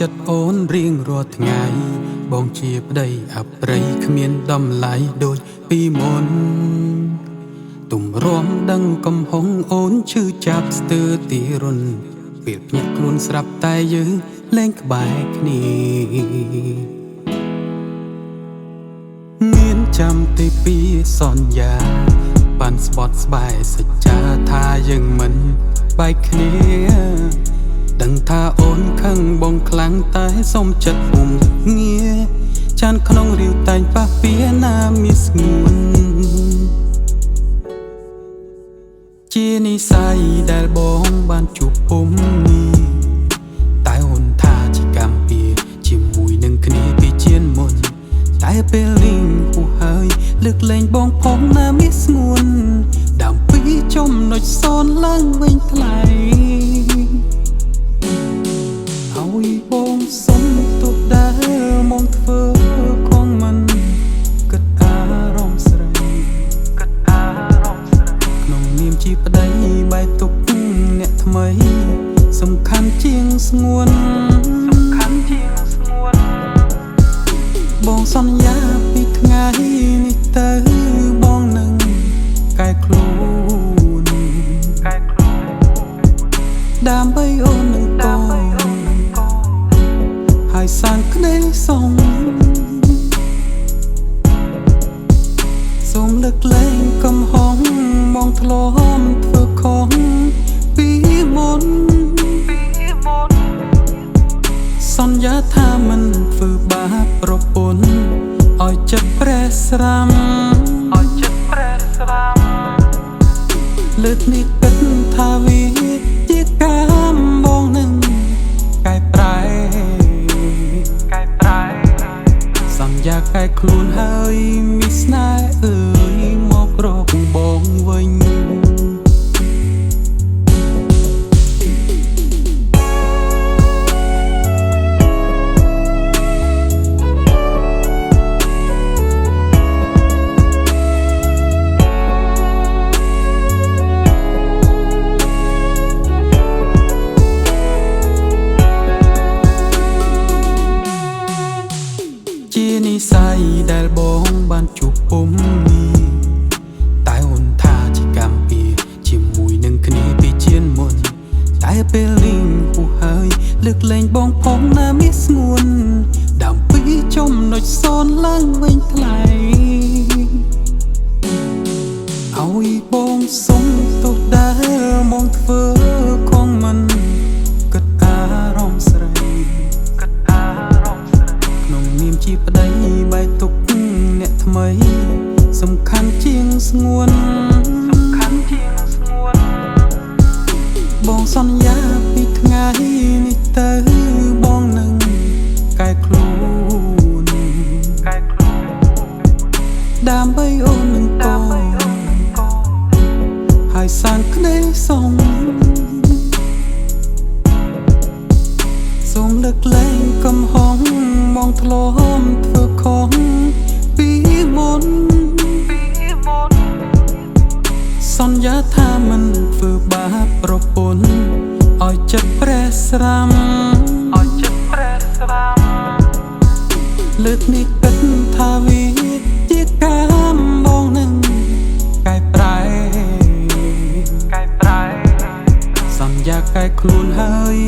ចិត្តអូនរៀងរាល់ថ្ងៃបងជាប្តីអប្រិយគ្មានដំឡៃដូចពីមុនទុំរំដឹងកំហុងអូនឈឺចាប់ស្ទើរទីរុនពេលភ្ញាក់ខ្លួនស្រាប់តែយើងលែងក្បែរគ្នាមានចាំទីពីសន្យាបានស្បត់ស្បែកសច្ចាថាយើងមិនបែកគ្នាដឹងថាអូនខឹងបងខ្លាំងតែសុំចិត្តពុំងារចានក្នុងរាវតែងប៉ះពៀណាមានស្ងួនជានិស័យដែលបងបានជួបពុំតែអូនថាជាកម្មពៀជាមួយនឹងគ្នាពីជៀនមុនតែពេលនេះហួសហើយលើកលែងបងផងណាមានស្ងួនដើម្បីចំណុចសនឡើងវិញថ្លៃឲ្យបងសុំទុកដែរមកធ្វើខងមិនគិតអារម្មណ៍ស្រីក្នុងនាមជាប្តីបែកទុកអ្នកថ្មីសំខាន់ជាងស្ងួនបងសន្យាពីថ្ងៃនេះទៅបងនឹងកែខ្លួនដើម្បីអូននឹងកូនហើយសាងក្តីសុំសូមលើកលែងកំហុសមកធ្លាប់ធ្វើខុសពីមុនសន្យាថាមិនធ្វើបាបប្រពន្ធឲ្យចិត្តប្រេះស្រាំលើកនេះគិតថាវាជាកម្មបងនឹងកែប្រែសន្យាកែខ្លួនហើយមានស្នេហ៍អើយមករកបងវិញជានិស័យដែលបងបានជួបពុំតែអូនថាជាកម្មពៀជាមួយនឹងគ្នាពីជៀនមុនតែពេលនេះហួសហើយលើកលែងបងផងណាមានស្ងួនដើម្បីចំណុចសនឡើងវិញថ្លៃឲ្យបងសុំទុកដែរមកធ្វើខងមិនគិតអារម្មណ៍ស្រីក្នុងនាមជាប្តីបែកទុកអ្នកថ្មីសំខាន់ជាងស្ងួនបងសន្យាពីថ្ងៃនេះទៅបងនឹងកែខ្លួនដើម្បីអូននឹងកូនហើយសាងក្តីសុំសូមលើកលែងកំហុសមកធ្លាប់ធ្វើខុសពីមុនសន្យាថាមិនធ្វើបាបប្រពន្ធឲ្យចិត្តប្រេះស្រាំលើកនេះគិតថាវាជាកម្មបងនឹងកែប្រែសន្យាកែខ្លួនហើយ